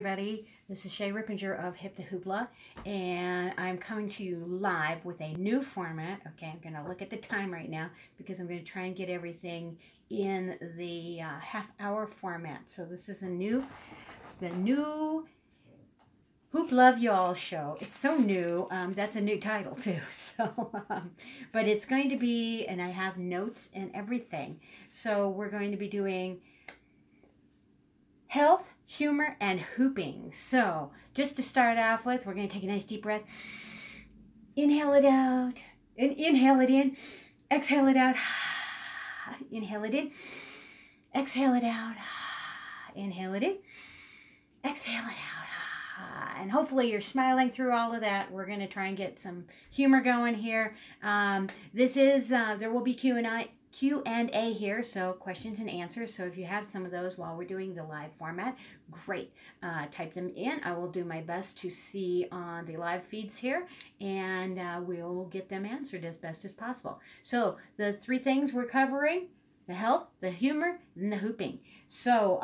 Everybody, this is Shay Rippinger of Hip The Hoopla, and I'm coming to you live with a new format. Okay, I'm going to look at the time right now because I'm going to try and get everything in the half-hour format. So this is the new Hoop Love Y'all show. It's so new. That's a new title too. So, but it's going to be, and I have notes and everything. So we're going to be doing health, humor, and hooping. So just to start off with, we're going to take a nice deep breath. Inhale it out. And inhale it in. Exhale it out. Inhale it in. Exhale it out. Inhale it in. Exhale it out. And hopefully you're smiling through all of that. We're going to try and get some humor going here. This is, there will be Q&A here, so questions and answers. So if you have some of those while we're doing the live format, great. Type them in. I will do my best to see on the live feeds here, and we'll get them answered as best as possible. So the three things we're covering: the health, the humor, and the hooping. So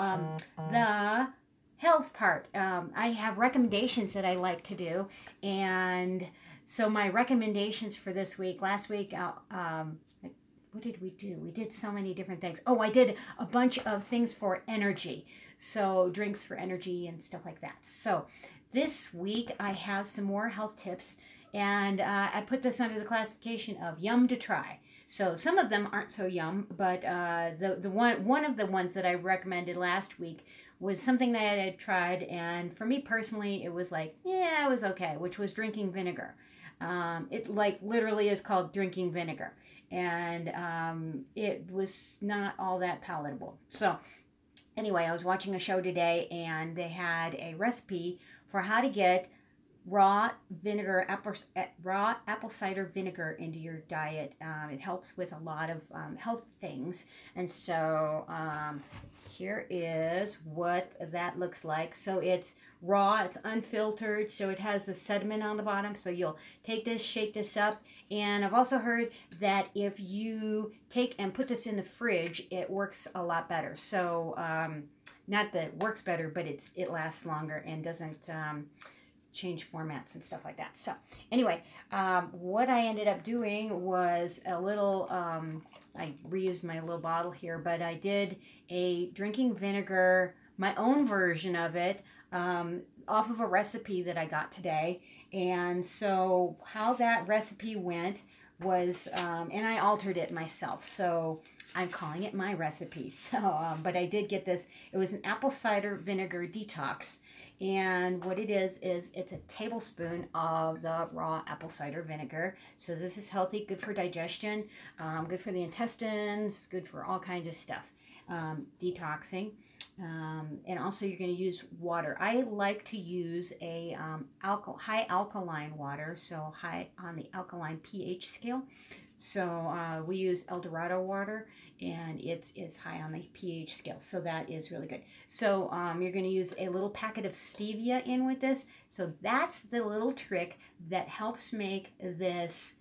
the health part, I have recommendations that I like to do, and so my recommendations for this week, last week, what did we do? We did so many different things. Oh, I did a bunch of things for energy. So drinks for energy and stuff like that. So this week I have some more health tips, and I put this under the classification of yum to try. So some of them aren't so yum, but one of the ones that I recommended last week was something that I had tried, and for me personally, it was like, yeah, it was okay, which was drinking vinegar. It like literally is called drinking vinegar. And it was not all that palatable. So anyway, I was watching a show today, and they had a recipe for how to get raw apple cider vinegar into your diet. It helps with a lot of health things. And so here is what that looks like. So it's raw, it's unfiltered, so it has the sediment on the bottom. So you'll take this, shake this up, and I've also heard that if you take and put this in the fridge, it works a lot better. So not that it works better, but it lasts longer and doesn't change formats and stuff like that. So anyway, what I ended up doing was a little, I reused my little bottle here, but I did a drinking vinegar, my own version of it, off of a recipe that I got today. And so how that recipe went was, and I altered it myself, so I'm calling it my recipe. So, but I did get this. It was an apple cider vinegar detox. And what it is it's a tablespoon of the raw apple cider vinegar. So this is healthy, good for digestion, good for the intestines, good for all kinds of stuff. Detoxing. And also you're going to use water. I like to use a high alkaline water, so high on the alkaline pH scale. So we use El Dorado water, and it's high on the pH scale, so that is really good. So you're going to use a little packet of stevia in with this. So that's the little trick that helps make this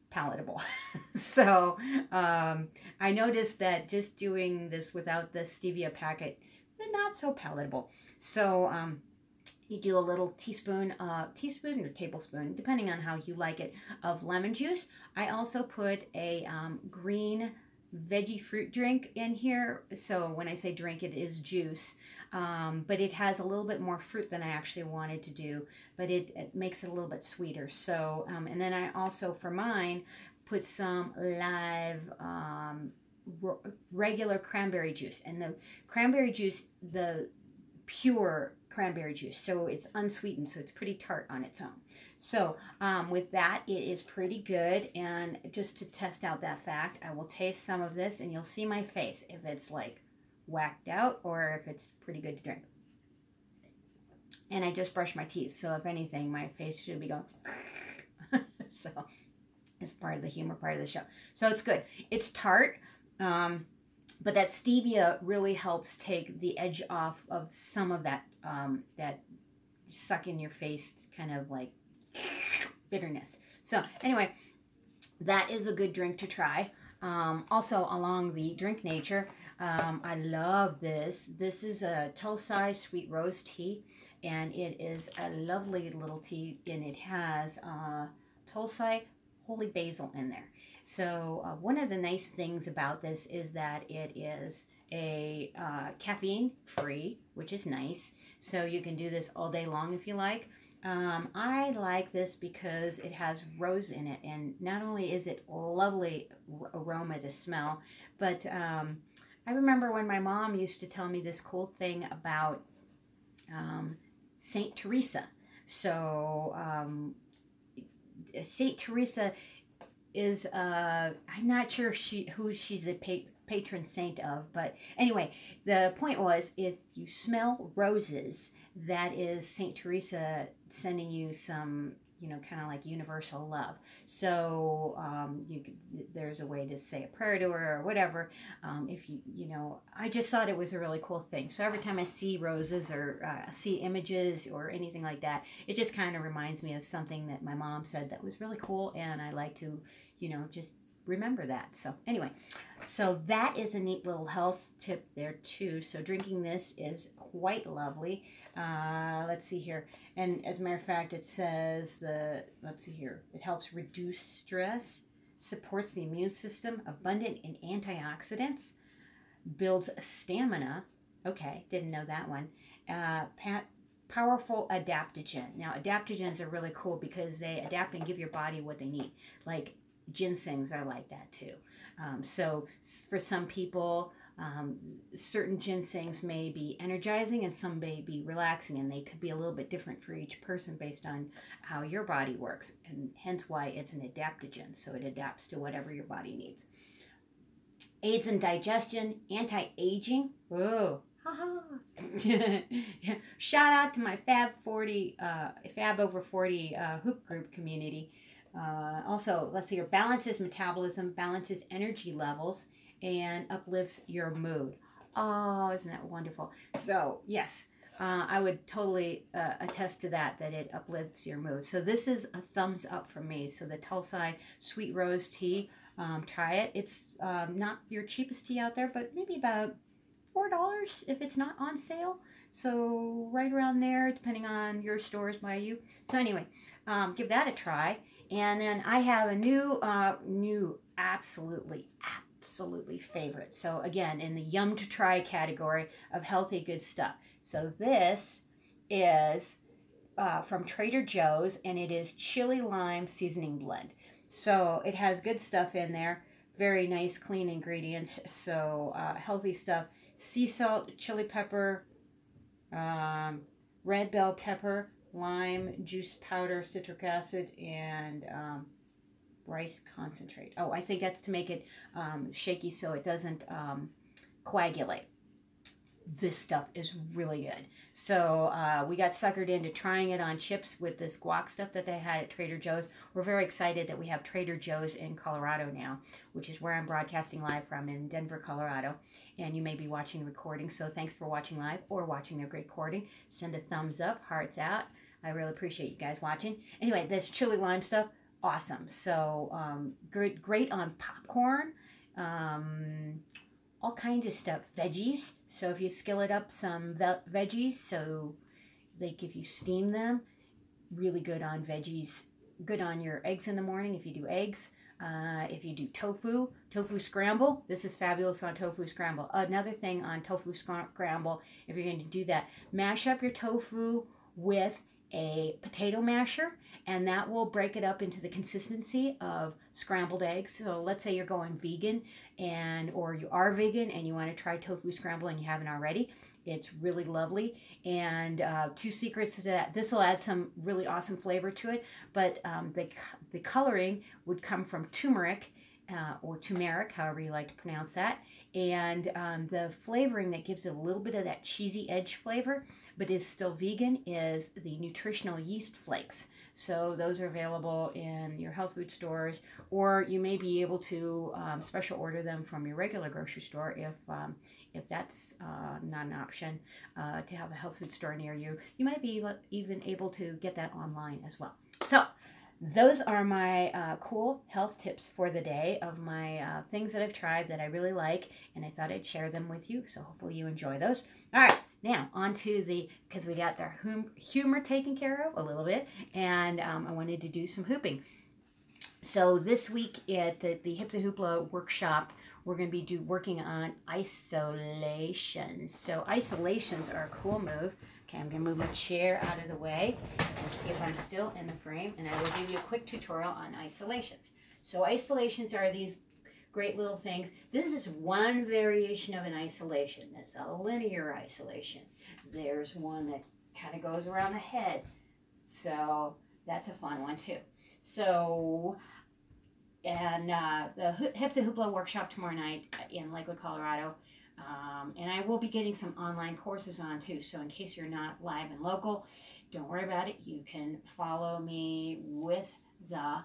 palatable. So I noticed that just doing this without the stevia packet, not so palatable. So you do a little teaspoon or tablespoon, depending on how you like it, of lemon juice. I also put a green veggie fruit drink in here. So when I say drink, it is juice. But it has a little bit more fruit than I actually wanted to do, but it makes it a little bit sweeter. So, and then I also, for mine, put some live regular cranberry juice. And the cranberry juice, the pure cranberry juice, so it's unsweetened, so it's pretty tart on its own. So with that, it is pretty good. And just to test out that fact, I will taste some of this, and you'll see my face if it's like whacked out or if it's pretty good to drink. And I just brushed my teeth, so if anything, my face should be going so it's part of the humor part of the show. So it's good. It's tart, but that stevia really helps take the edge off of some of that that suck in your face kind of like bitterness. So anyway, that is a good drink to try. Also along the drink nature, I love this. This is a Tulsi sweet rose tea, and it is a lovely little tea, and it has Tulsi holy basil in there. So one of the nice things about this is that it is a caffeine free, which is nice. So you can do this all day long if you like. I like this because it has rose in it, and not only is it lovely aroma to smell, but I remember when my mom used to tell me this cool thing about Saint Teresa. So Saint Teresa is I'm not sure who she's the patron saint of, but anyway, the point was, if you smell roses, that is Saint Teresa sending you some, you know, kind of like universal love. So there's a way to say a prayer to her or whatever. If you know, I just thought it was a really cool thing. So every time I see roses or see images or anything like that, it just kind of reminds me of something that my mom said that was really cool, and I like to, you know, just remember that. So anyway, so that is a neat little health tip there too. So drinking this is quite lovely. Let's see here. And as a matter of fact, it says let's see here, it helps reduce stress, supports the immune system, abundant in antioxidants, builds stamina. Okay, didn't know that one. Powerful adaptogen. Now, adaptogens are really cool because they adapt and give your body what they need. Like ginsengs are like that too. So for some people, certain ginsengs may be energizing and some may be relaxing, and they could be a little bit different for each person based on how your body works, and hence why it's an adaptogen. So it adapts to whatever your body needs. Aids in digestion, anti-aging. Whoa. Shout out to my Fab over 40 hoop group community. Also, let's see here, balances metabolism, balances energy levels, and uplifts your mood. Oh, isn't that wonderful? So yes, I would totally attest to that it uplifts your mood. So this is a thumbs up for me. So the Tulsi Sweet Rose Tea, try it. It's not your cheapest tea out there, but maybe about $4 if it's not on sale. So right around there, depending on your stores by you. So anyway, give that a try. And then I have a new absolutely favorite. So again, in the yum to try category of healthy good stuff. So this is from Trader Joe's, and it is chili lime seasoning blend. So it has good stuff in there. Very nice, clean ingredients. So healthy stuff. Sea salt, chili pepper, red bell pepper, lime juice powder, citric acid, and rice concentrate. Oh, I think that's to make it shaky so it doesn't coagulate. This stuff is really good. So we got suckered into trying it on chips with this guac stuff that they had at Trader Joe's. We're very excited that we have Trader Joe's in Colorado now, which is where I'm broadcasting live from, in Denver, Colorado. And you may be watching the recording, so thanks for watching live or watching the recording. Send a thumbs up, hearts out. I really appreciate you guys watching. Anyway, this chili lime stuff, awesome. So great on popcorn, all kinds of stuff. Veggies. So if you skillet up some veggies, so like if you steam them, really good on veggies. Good on your eggs in the morning if you do eggs. If you do tofu scramble, this is fabulous on tofu scramble. Another thing on tofu scramble, if you're going to do that, mash up your tofu with a potato masher, and that will break it up into the consistency of scrambled eggs. So let's say you're going vegan, or you are vegan and you want to try tofu scramble and you haven't already. It's really lovely. And 2 secrets to that. This will add some really awesome flavor to it, but the coloring would come from turmeric, or turmeric, however you like to pronounce that. And the flavoring that gives it a little bit of that cheesy edge flavor, but is still vegan, is the Nutritional yeast flakes. So those are available in your health food stores, or you may be able to special order them from your regular grocery store if that's not an option to have a health food store near you. You might be even able to get that online as well. So those are my cool health tips for the day of my things that I've tried that I really like, and I thought I'd share them with you. So hopefully you enjoy those. All right, Now, onto because we got our humor taken care of a little bit, and I wanted to do some hooping. So this week at the Hip The Hoopla workshop, we're going to be working on isolations. So isolations are a cool move. Okay, I'm going to move my chair out of the way and see if I'm still in the frame, and I will give you a quick tutorial on isolations. So isolations are these great little things. This is one variation of an isolation. That's a linear isolation. There's one that kind of goes around the head. So that's a fun one too. So, and the Hip The Hoopla workshop tomorrow night in Lakewood, Colorado. And I will be getting some online courses on too. So in case you're not live and local, don't worry about it. You can follow me with the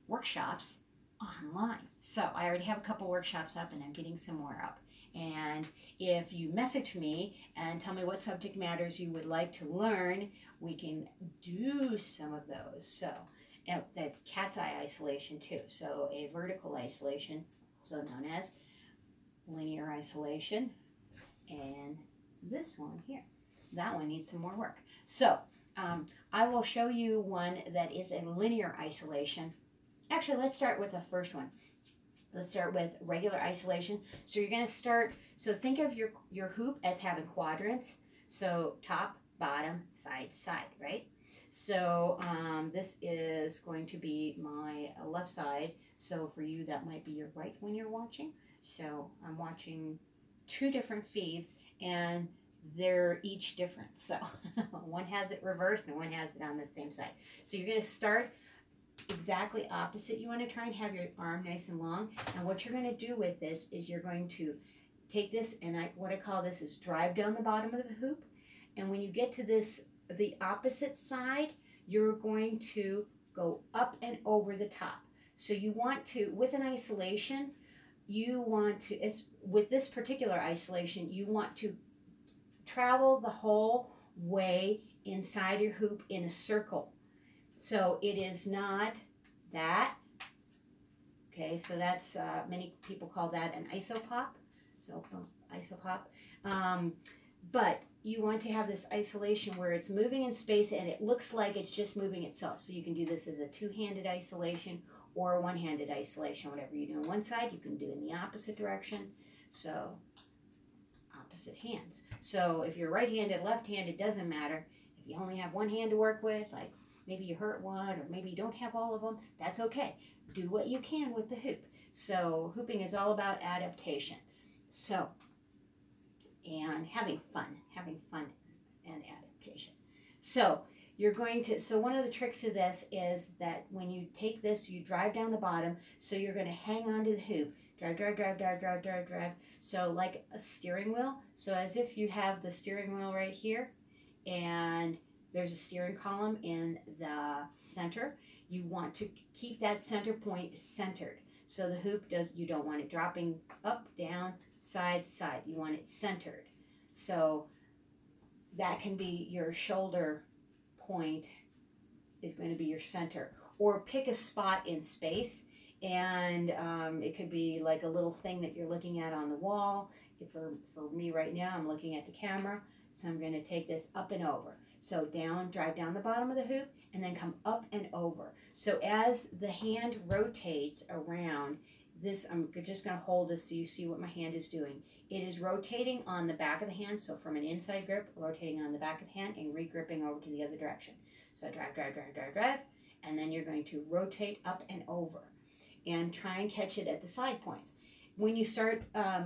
workshops online. So I already have a couple workshops up and I'm getting some more up. And if you message me and tell me what subject matters you would like to learn, we can do some of those. So that's cat's eye isolation too. So a vertical isolation, also known as linear isolation, and this one here. That one needs some more work. So I will show you one that is a linear isolation. Actually, let's start with the first one. Let's start with regular isolation. So you're going to start, so think of your hoop as having quadrants. So top, bottom, side, side, right? So this is going to be my left side. So for you, that might be your right when you're watching. So I'm watching two different feeds and they're each different. So one has it reversed and one has it on the same side. So you're going to start exactly opposite. You want to try and have your arm nice and long. And what you're going to do with this is you're going to take this, and what I call this is drive down the bottom of the hoop. And when you get to this, the opposite side, you're going to go up and over the top. So you want to, with an isolation, you want to, with this particular isolation, you want to travel the whole way inside your hoop in a circle. So it is not that. Okay, so that's, many people call that an isopop. So isopop. But you want to have this isolation where it's moving in space and it looks like it's just moving itself. So you can do this as a two-handed isolation or a one-handed isolation. Whatever you do on one side, you can do in the opposite direction. So opposite hands. So if you're right-handed, left-handed, doesn't matter. If you only have one hand to work with, like maybe you hurt one or maybe you don't have all of them, that's okay. Do what you can with the hoop. So hooping is all about adaptation. So, and having fun and adaptation. So you're going to, so one of the tricks of this is that when you take this, you drive down the bottom, so you're going to hang onto the hoop, drive, drive, drive, drive, drive, drive, drive, so like a steering wheel. So as if you have the steering wheel right here, and there's a steering column in the center. You want to keep that center point centered. So the hoop you don't want it dropping up, down, side, side. You want it centered. So that can be your shoulder point is going to be your center. Or pick a spot in space, and it could be like a little thing that you're looking at on the wall. For me right now, I'm looking at the camera, so I'm going to take this up and over. So down, drive down the bottom of the hoop, and then come up and over. So as the hand rotates around this, I'm just going to hold this so you see what my hand is doing. It is rotating on the back of the hand, so from an inside grip, rotating on the back of the hand and re-gripping over to the other direction. So drive, drive, drive, drive, drive, and then you're going to rotate up and over and try and catch it at the side points. When you start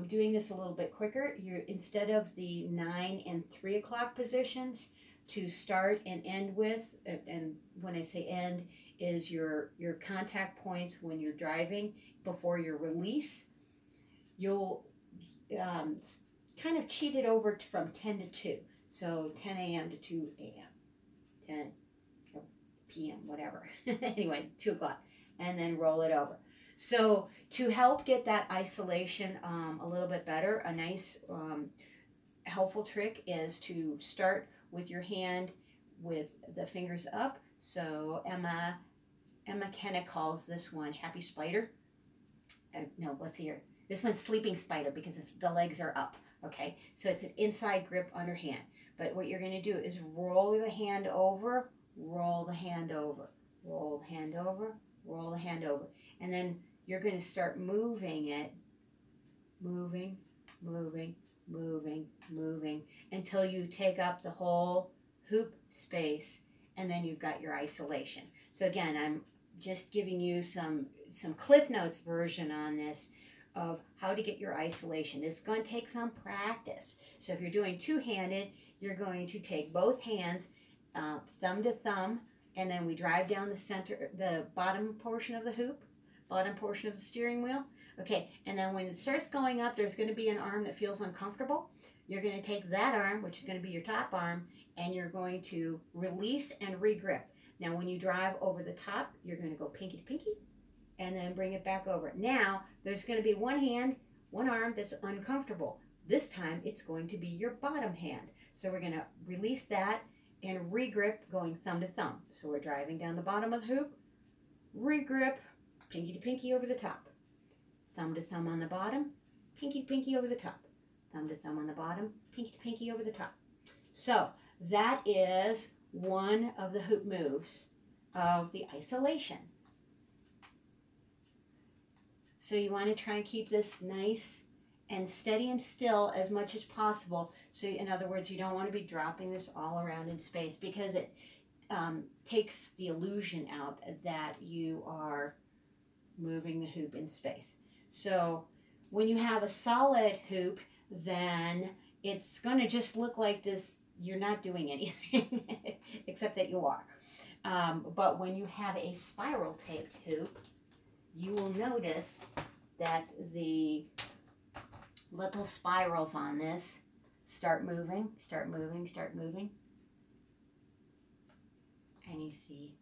doing this a little bit quicker, you're, instead of the 9 and 3 o'clock positions, to start and end with, and when I say end, is your contact points when you're driving before your release. You'll kind of cheat it over from 10 to 2. So 10 a.m. to 2 a.m. 10 p.m., whatever. Anyway, 2 o'clock. And then roll it over. So to help get that isolation a little bit better, a nice helpful trick is to start with your hand with the fingers up. So Emma Kenna calls this one Happy Spider. No, let's see here. This one's Sleeping Spider because the legs are up. Okay, so it's an inside grip underhand. But what you're going to do is roll the hand over, roll the hand over, roll the hand over, roll the hand over. And then you're going to start moving it, moving, moving, moving, moving, until you take up the whole hoop space, and then you've got your isolation. So again, I'm just giving you some Cliff Notes version on this of how to get your isolation. This is going to take some practice. So if you're doing two-handed, you're going to take both hands, thumb to thumb, and then we drive down the center, the bottom portion of the hoop, bottom portion of the steering wheel. Okay, and then when it starts going up, there's going to be an arm that feels uncomfortable. You're going to take that arm, which is going to be your top arm, and you're going to release and re-grip. Now, when you drive over the top, you're going to go pinky to pinky, and then bring it back over. Now, there's going to be one hand, one arm that's uncomfortable. This time, it's going to be your bottom hand. So we're going to release that and re-grip going thumb to thumb. So we're driving down the bottom of the hoop, re-grip, pinky to pinky over the top. Thumb to thumb on the bottom, pinky to pinky over the top. Thumb to thumb on the bottom, pinky to pinky over the top. So that is one of the hoop moves of the isolation. So you want to try and keep this nice and steady and still as much as possible. So in other words, you don't want to be dropping this all around in space, because it takes the illusion out that you are moving the hoop in space. So when you have a solid hoop, then it's going to just look like this. You're not doing anything except that you are. But when you have a spiral taped hoop, you will notice that the little spirals on this start moving, start moving, start moving. And you see,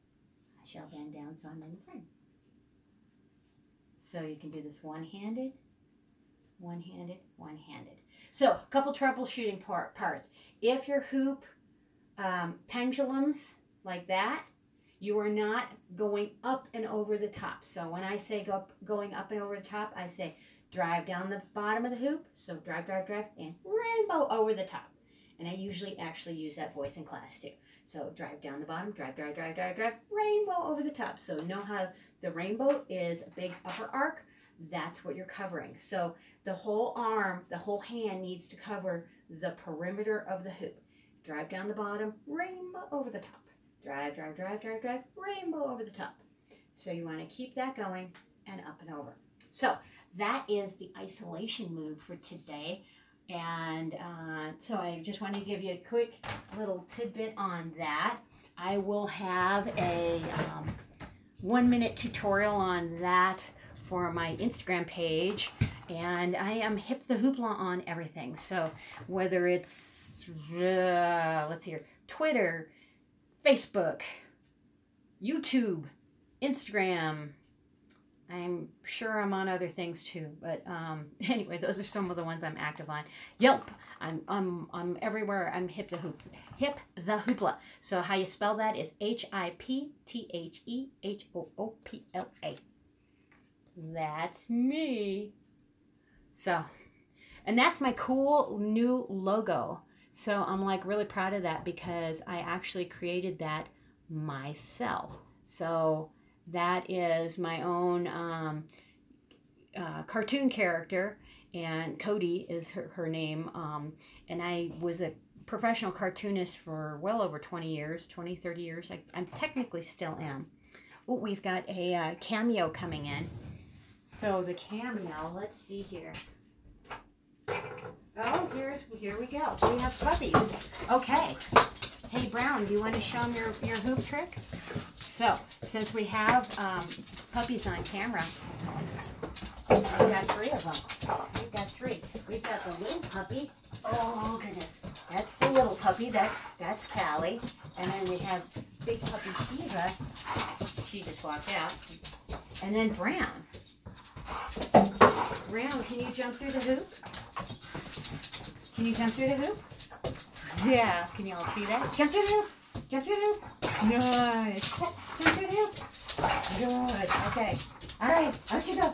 I shall bend down so I'm in the frame. So you can do this one-handed, one-handed, one-handed. So a couple troubleshooting parts. If your hoop pendulums like that, you are not going up and over the top. So when I say going up and over the top, I say drive down the bottom of the hoop. So drive, drive, drive, and rainbow over the top. And I usually actually use that voice in class too. So drive down the bottom, drive, drive, drive, drive, drive, rainbow over the top. So know how the rainbow is a big upper arc. That's what you're covering. So the whole arm, the whole hand needs to cover the perimeter of the hoop. Drive down the bottom, rainbow over the top. Drive, drive, drive, drive, drive, rainbow over the top. So you want to keep that going and up and over. So that is the isolation move for today. And so I just wanted to give you a quick little tidbit on that. I will have a 1-minute tutorial on that for my Instagram page. And I am Hip the Hoopla on everything. So whether it's, let's see here, Twitter, Facebook, YouTube, Instagram, I'm sure I'm on other things too, but anyway, those are some of the ones I'm active on. Yelp, I'm everywhere. I'm Hip the Hoopla. So how you spell that is HIPTHEHOOPLA. That's me. So, and that's my cool new logo. So I'm like really proud of that because I actually created that myself. So that is my own cartoon character, and Cody is her name. And I was a professional cartoonist for well over 20 years, 20, 30 years. I technically still am. Oh, we've got a cameo coming in. So the cameo, let's see here. Oh, here we go. We have puppies. Okay. Hey, Brown, do you want to show them your hoop trick? So, since we have puppies on camera, we've got 3 of them. We've got 3. We've got the little puppy. Oh, goodness. That's the little puppy. That's Callie. And then we have big puppy Shiva. She just walked out. And then Brown. Brown, can you jump through the hoop? Can you jump through the hoop? Yeah. Can you all see that? Jump through the hoop. Jump through the hoop. Nice. Jump through the hoop. Good. Okay. All right. Out you go.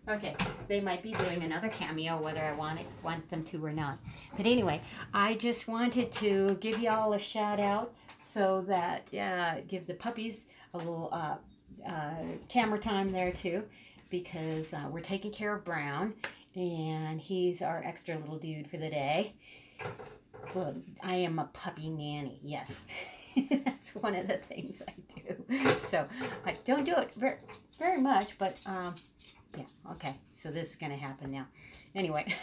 Okay, they might be doing another cameo, whether I want them to or not. But anyway, I just wanted to give y'all a shout out so that give the puppies a little camera time there too, because we're taking care of Brown, and he's our extra little dude for the day. Well, I am a puppy nanny, yes. That's one of the things I do. So I don't do it very much, but yeah, okay. So this is going to happen now. Anyway.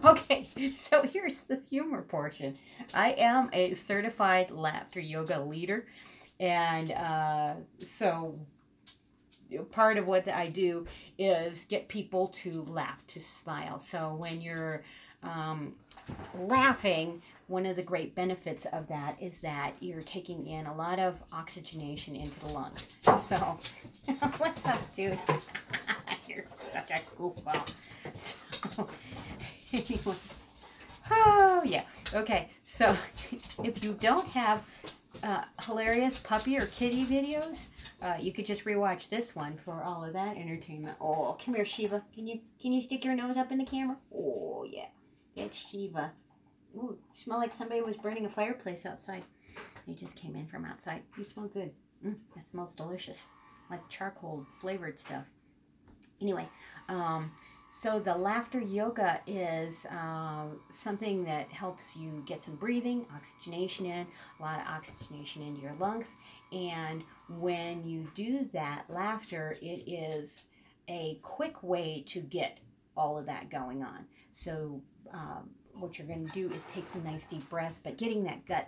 Okay, so here's the humor portion. I am a certified laughter yoga leader, and so part of what I do is get people to laugh, to smile. So when you're laughing, one of the great benefits of that is that you're taking in a lot of oxygenation into the lungs. So, what's up, dude? You're such a goofball. So, anyway. Oh, yeah. Okay, so if you don't have hilarious puppy or kitty videos, you could just rewatch this one for all of that entertainment. Oh, come here, Shiva. Can you stick your nose up in the camera? Oh, yeah. It's Shiva. Ooh, you smell like somebody was burning a fireplace outside. They just came in from outside. You smell good. That smells delicious. Like charcoal flavored stuff. Anyway, so the laughter yoga is something that helps you get some breathing, oxygenation in, a lot of oxygenation into your lungs. And when you do that laughter, it is a quick way to get all of that going on. So what you're going to do is take some nice deep breaths, but getting that gut,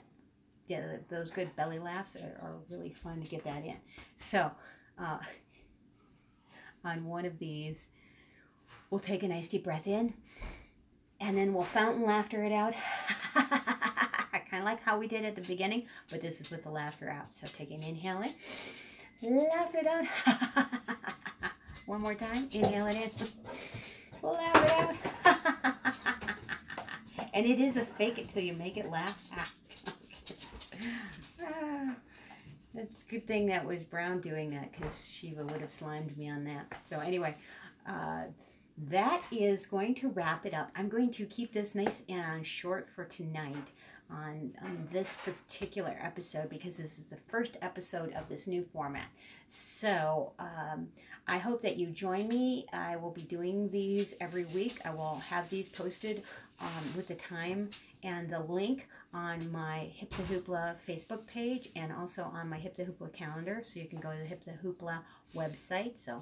those good belly laughs are really fun to get that in. So on one of these, we'll take a nice deep breath in, and then we'll fountain laughter it out. I kind of like how we did at the beginning, but this is with the laughter out. So take an inhale in, laugh it out. One more time, inhale it in, laugh it out. And it is a fake it till you make it laugh. It's a good thing that was Brown doing that, because Shiva would have slimed me on that. So anyway, that is going to wrap it up. I'm going to keep this nice and short for tonight on this particular episode, because this is the first episode of this new format. So I hope that you join me. I will be doing these every week. I will have these posted with the time and the link on my Hip The Hoopla Facebook page, and also on my Hip The Hoopla calendar. So you can go to the Hip The Hoopla website. So